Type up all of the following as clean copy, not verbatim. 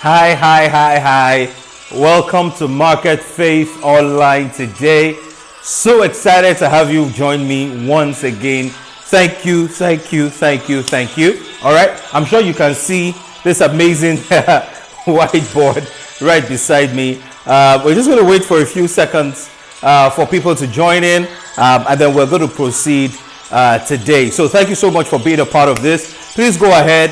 Hi. Welcome to Marketfaith.Online today. So excited to have you join me once again. Thank you. All right. I'm sure you can see this amazing whiteboard right beside me. We're just going to wait for a few seconds for people to join in, and then we're going to proceed today. So thank you so much for being a part of this. Please go ahead,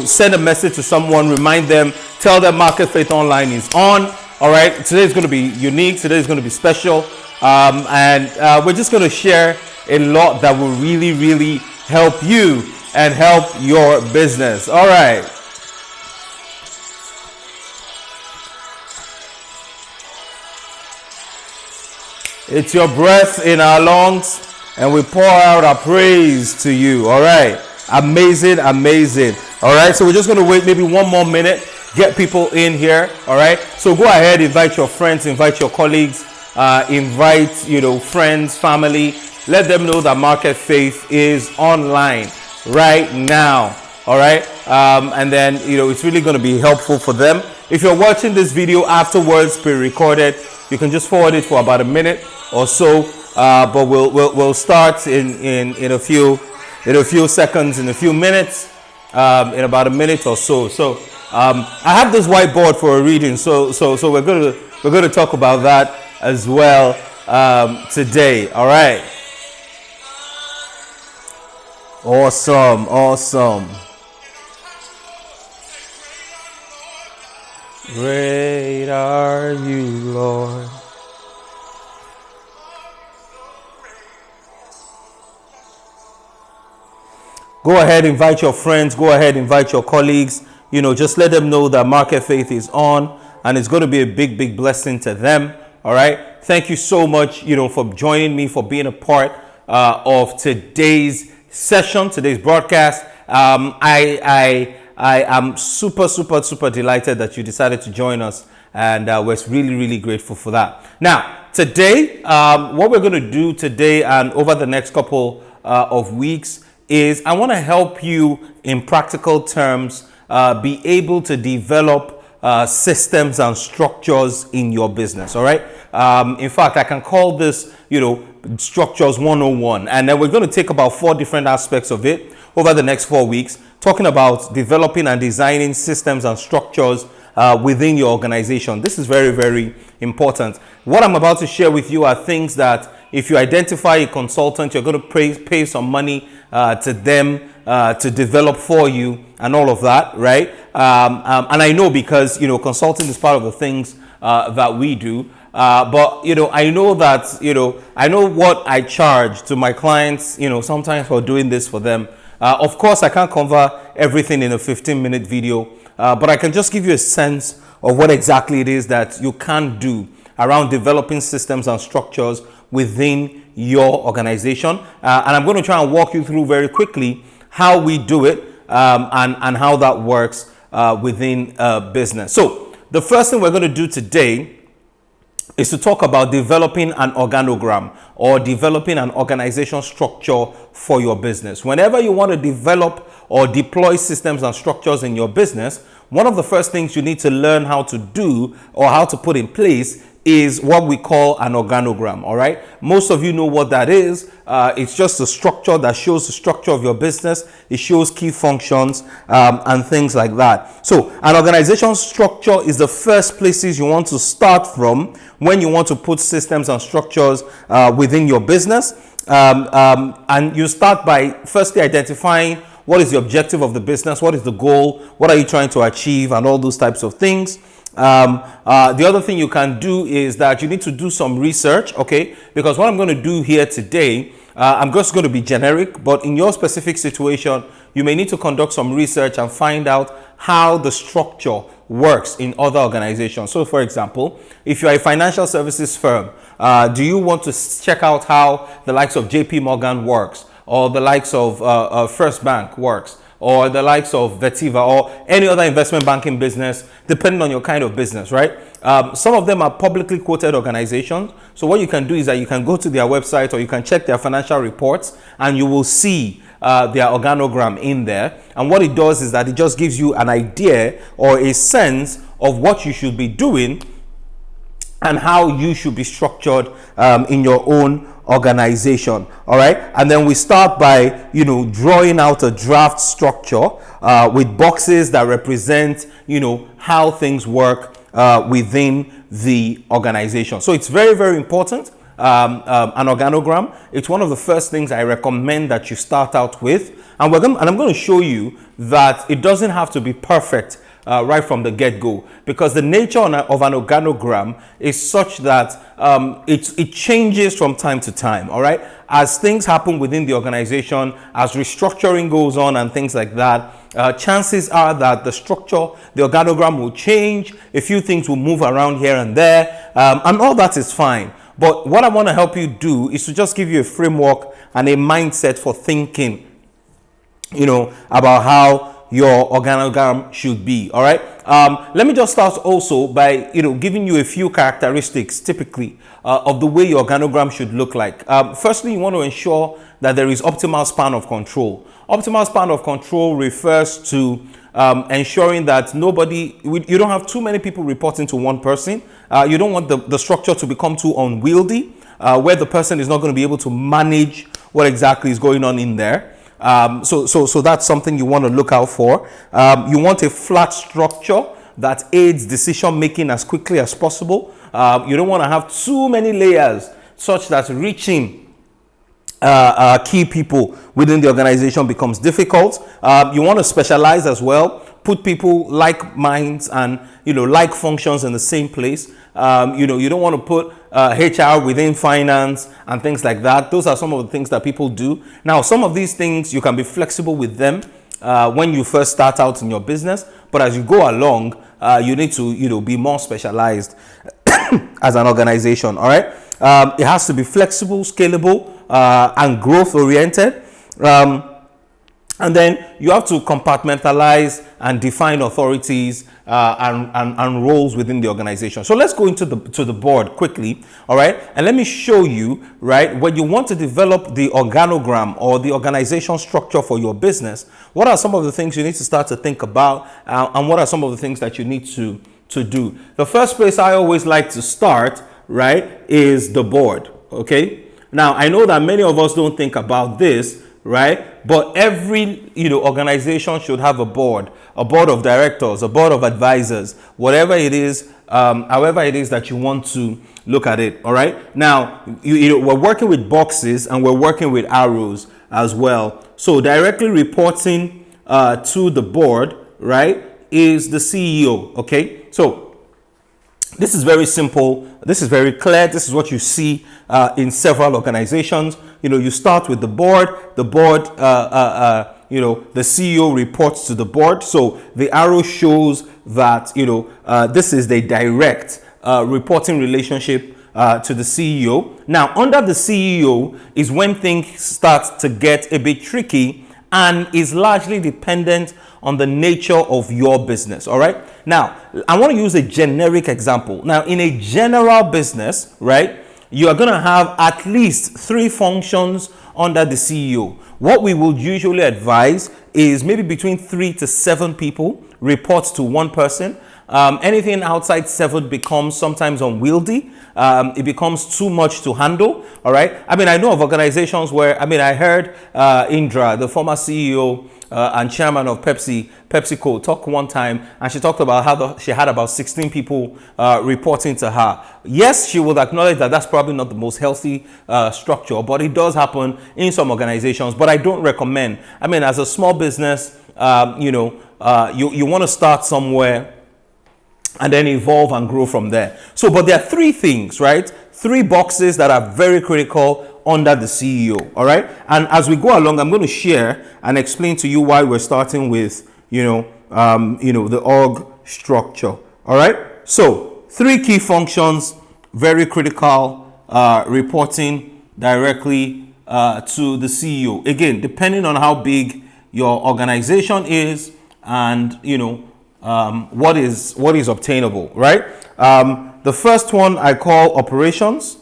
send a message to someone, remind them, tell them Marketfaith.Online is on. All right, today is going to be unique. Today is going to be special, and we're just going to share a lot that will really help you and help your business. All right. It's your breath in our lungs, and we pour out our praise to you. All right. Amazing. All right. So we're just going to wait maybe one more minute, get people in here. All right. So go ahead, invite your friends, invite your colleagues, invite, friends, family. Let them know that Market Faith is online right now. All right. And then, it's really going to be helpful for them. If you're watching this video afterwards, pre-recorded, you can just forward it for about a minute or so. But we'll start in a few seconds, in a few minutes, in about a minute or so. So I have this whiteboard for a reading. So we're going to talk about that as well today. All right. Awesome. Great are you, Lord. Go ahead, invite your friends. Go ahead, invite your colleagues. Just let them know that Market Faith is on, and it's going to be a big blessing to them. All right. Thank you so much, for joining me, for being a part of today's session, today's broadcast. I am super delighted that you decided to join us, and we're really grateful for that. Now, today, what we're going to do today and over the next couple of weeks is I want to help you in practical terms be able to develop systems and structures in your business. All right. In fact, I can call this, structures 101. And then we're going to take about 4 different aspects of it over the next 4 weeks, talking about developing and designing systems and structures within your organization. This is very important. What I'm about to share with you are things that if you identify a consultant, you're going to pay some money to them to develop for you and all of that, right? And I know because, consulting is part of the things that we do. But, I know that, I know what I charge to my clients, sometimes for doing this for them. Of course, I can't cover everything in a 15-minute video, but I can just give you a sense of what exactly it is that you can do around developing systems and structures within your organization. And I'm going to try and walk you through very quickly how we do it and how that works within business. So the first thing we're going to do today is to talk about developing an organogram or developing an organization structure for your business. Whenever you want to develop or deploy systems and structures in your business, one of the first things you need to learn how to do or how to put in place is what we call an organogram. All right. Most of you know what that is. It's just a structure that shows the structure of your business. It shows key functions and things like that. So an organization structure is the first places you want to start from when you want to put systems and structures within your business. And you start by firstly identifying what is the objective of the business, what is the goal, what are you trying to achieve, and all those types of things. The other thing you can do is that you need to do some research, okay? Because what I'm going to do here today, I'm just going to be generic, but in your specific situation, you may need to conduct some research and find out how the structure works in other organizations. So for example, if you're a financial services firm, do you want to check out how the likes of JP Morgan works, or the likes of First Bank works, or the likes of Vetiva, or any other investment banking business, depending on your kind of business, right? Some of them are publicly quoted organizations. So what you can do is that you can go to their website or you can check their financial reports, and you will see their organogram in there. And what it does is that it just gives you an idea or a sense of what you should be doing and how you should be structured in your own organization. All right, and then we start by drawing out a draft structure with boxes that represent how things work within the organization. So it's very, very important. An organogram, it's one of the first things I recommend that you start out with, and I'm going to show you that it doesn't have to be perfect right from the get-go, because the nature of an organogram is such that it changes from time to time. All right, as things happen within the organization, as restructuring goes on and things like that, chances are that the structure, the organogram will change. A few things will move around here and there, and all that is fine. But what I want to help you do is to just give you a framework and a mindset for thinking, about how your organogram should be. All right. Let me just start also by, giving you a few characteristics typically of the way your organogram should look like. Firstly, you want to ensure that there is optimal span of control. Optimal span of control refers to ensuring that you don't have too many people reporting to one person. You don't want the structure to become too unwieldy, where the person is not going to be able to manage what exactly is going on in there. So that's something you want to look out for. You want a flat structure that aids decision making as quickly as possible. You don't want to have too many layers such that reaching key people within the organization becomes difficult. You want to specialize as well, put people like minds and like functions in the same place. You don't want to put HR within finance and things like that. Those are some of the things that people do. Now, some of these things you can be flexible with them when you first start out in your business, but as you go along, you need to be more specialized as an organization. All right, it has to be flexible, scalable, and growth oriented. And then you have to compartmentalize and define authorities and roles within the organization. So let's go into the board quickly, all right? And let me show you, right, when you want to develop the organogram or the organization structure for your business, what are some of the things you need to start to think about, and what are some of the things that you need to do? The first place I always like to start, right, is the board, okay? Now, I know that many of us don't think about this, right? But every organization should have a board of directors, a board of advisors, whatever it is, however it is that you want to look at it. All right. Now, we're working with boxes and we're working with arrows as well. So directly reporting to the board, right, is the CEO. Okay. So this is very simple. This is very clear. This is what you see in several organizations. You start with the board. The board, the CEO reports to the board. So the arrow shows that, this is the direct reporting relationship to the CEO. Now, under the CEO is when things start to get a bit tricky and is largely dependent on the nature of your business. All right. Now, I want to use a generic example. Now, in a general business, right, you are going to have at least 3 functions under the CEO. What we will usually advise is maybe between 3 to 7 people report to one person. Anything outside 7 becomes sometimes unwieldy. It becomes too much to handle. All right. I mean, I know of organizations where, I heard Indra, the former CEO and chairman of PepsiCo, talk one time, and she talked about how she had about 16 people reporting to her. Yes, she would acknowledge that that's probably not the most healthy structure, but it does happen in some organizations. But I don't recommend. As a small business, you want to start somewhere and then evolve and grow from there. So, but there are 3 things, right? 3 boxes that are very critical under the CEO. All right. And as we go along, I'm going to share and explain to you why we're starting with, the org structure. All right. So 3 key functions, very critical, reporting directly to the CEO. Again, depending on how big your organization is and, what is obtainable, right? The first one I call operations.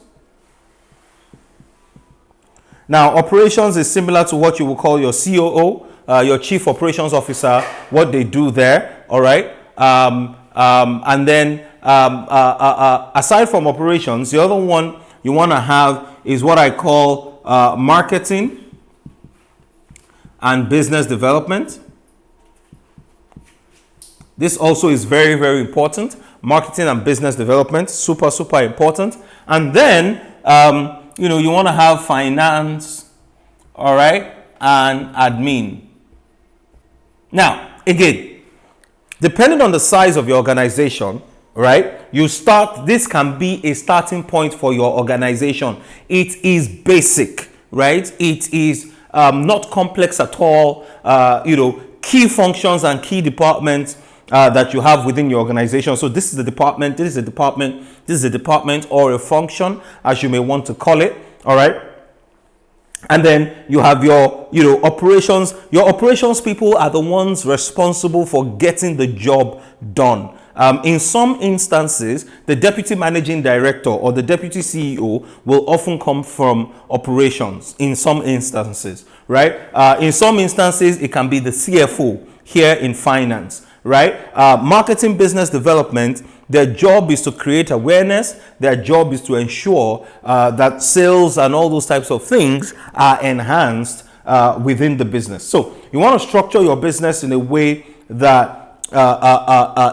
Now, operations is similar to what you will call your COO, your Chief Operations Officer, what they do there, all right? And then aside from operations, the other one you want to have is what I call marketing and business development. This also is very, very important. Marketing and business development, super, super important. And then, you want to have finance, all right, and admin. Now, again, depending on the size of your organization, right, this can be a starting point for your organization. It is basic, right? It is not complex at all. Key functions and key departments that you have within your organization. So this is the department, this is a department, this is a department or a function, as you may want to call it, all right? And then you have your, operations. Your operations people are the ones responsible for getting the job done. In some instances, the deputy managing director or the deputy CEO will often come from operations in some instances, right? In some instances, it can be the CFO here in finance, right? Marketing business development, their job is to create awareness. Their job is to ensure that sales and all those types of things are enhanced within the business. So you want to structure your business in a way that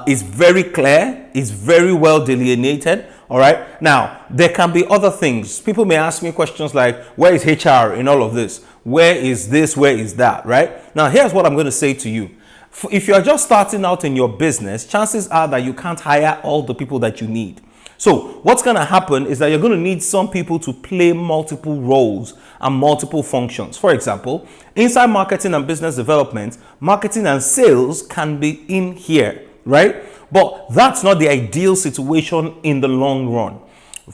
is very clear, is very well delineated. All right. Now, there can be other things. People may ask me questions like, where is HR in all of this? Where is this? Where is that? Right? Now, here's what I'm going to say to you. If you're just starting out in your business, chances are that you can't hire all the people that you need. So what's going to happen is that you're going to need some people to play multiple roles and multiple functions. For example, inside marketing and business development, marketing and sales can be in here, right? But that's not the ideal situation in the long run.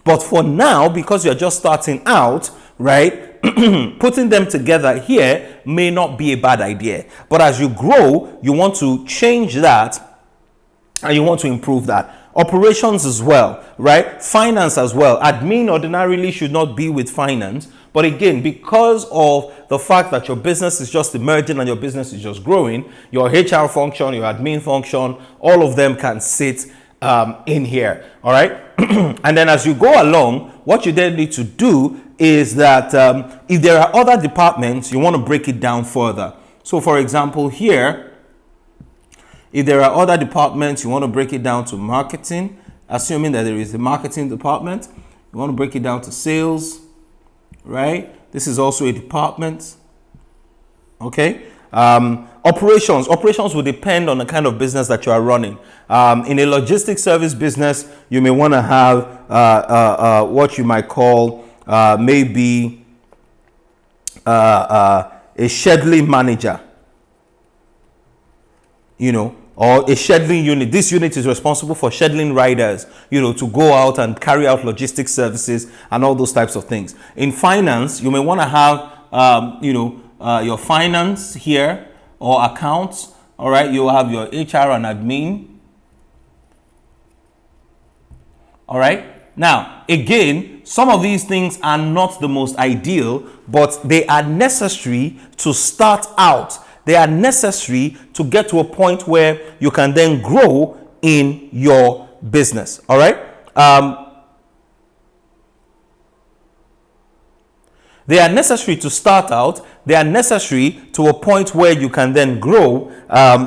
But for now, because you're just starting out, right, putting them together here may not be a bad idea. But as you grow, you want to change that and you want to improve that. Operations as well, right? Finance as well. Admin ordinarily should not be with finance. But again, because of the fact that your business is just emerging and your business is just growing, your HR function, your admin function, all of them can sit in here. All right. And then as you go along, what you then need to do is that if there are other departments, you want to break it down further. So for example, here, if there are other departments, you want to break it down to marketing, assuming that there is a marketing department. You want to break it down to sales, right? This is also a department. Okay. Operations will depend on the kind of business that you are running. In a logistics service business, you may want to have what you might call maybe a scheduling manager, or a scheduling unit. This unit is responsible for scheduling riders, to go out and carry out logistics services and all those types of things. In finance, you may want to have, your finance here or accounts. All right. You will have your HR and admin. All right. Now, again, some of these things are not the most ideal, but they are necessary to start out. They are necessary to get to a point where you can then grow in your business. All right. They are necessary to start out. They are necessary to a point where you can then grow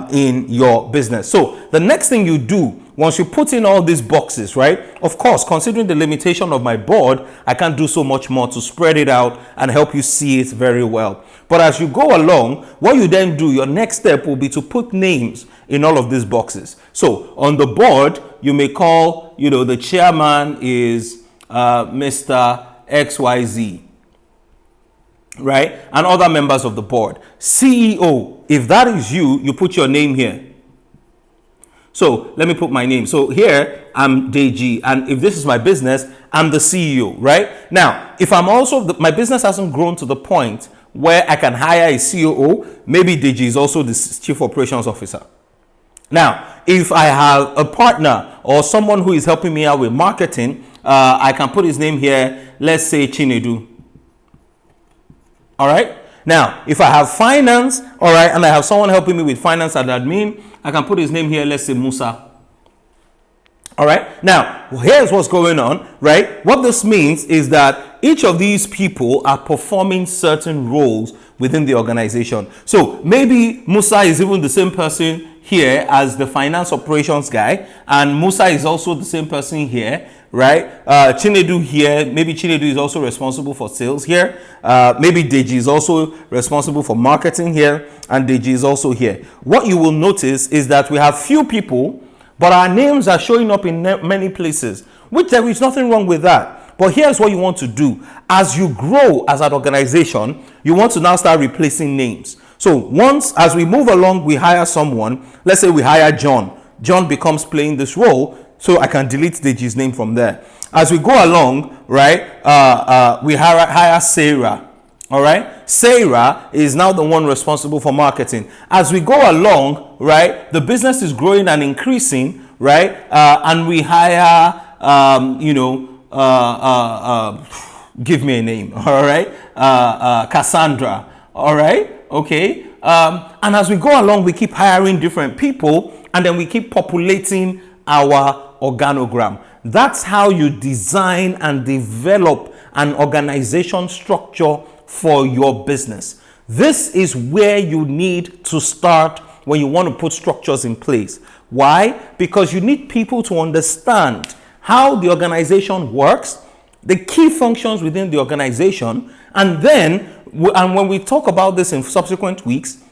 in your business. So the next thing you do once you put in all these boxes, right? Of course, considering the limitation of my board, I can't do so much more to spread it out and help you see it very well. But as you go along, what you then do, your next step will be to put names in all of these boxes. So on the board, you may call, the chairman is Mr. XYZ. Right? And other members of the board. CEO, if that is you, you put your name here. So let me put my name. So here I'm Deji, and if this is my business, I'm the CEO, right? Now, if I'm also, my business hasn't grown to the point where I can hire a COO, maybe Deji is also the Chief Operations Officer. Now, if I have a partner or someone who is helping me out with marketing, I can put his name here. Let's say Chinedu. All right. Now, if I have finance, all right, and I have someone helping me with finance and admin, I can put his name here. Let's say Musa. All right. Now, here's what's going on, right? What this means is that each of these people are performing certain roles within the organization. So maybe Musa is even the same person here as the finance operations guy, and Musa is also the same person here, right? Chinedu here, maybe Chinedu is also responsible for sales here. Maybe Deji is also responsible for marketing here, and Deji is also here. What you will notice is that we have few people, but our names are showing up in many places, which there is nothing wrong with that. But here's what you want to do. As you grow as an organization, you want to now start replacing names. So once, as we move along, we hire someone. Let's say we hire John. John becomes playing this role, so I can delete Deji's name from there. As we go along, right, we hire Sarah. All right, Sarah is now the one responsible for marketing. As we go along, right, the business is growing and increasing, right, and we hire, give me a name, all right, Cassandra, all right, okay, and as we go along, we keep hiring different people, and then we keep populating our organogram. That's how you design and develop an organization structure for your business. This is where you need to start when you want to put structures in place. Why? Because you need people to understand how the organization works, the key functions within the organization, and then, and when we talk about this in subsequent weeks,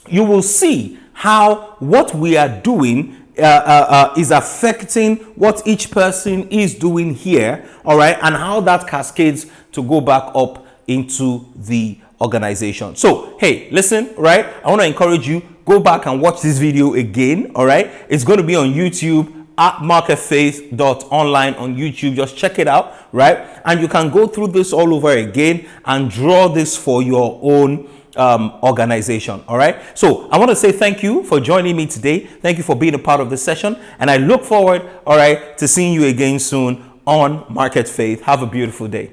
you will see how what we are doing is affecting what each person is doing here, all right, and how that cascades to go back up into the organization. So, hey, listen, right? I want to encourage you, go back and watch this video again, all right? It's going to be on YouTube at Marketfaith.Online on YouTube. Just check it out, right? And you can go through this all over again and draw this for your own organization. All right. So I want to say thank you for joining me today. Thank you for being a part of this session. And I look forward, all right, to seeing you again soon on Market Faith. Have a beautiful day.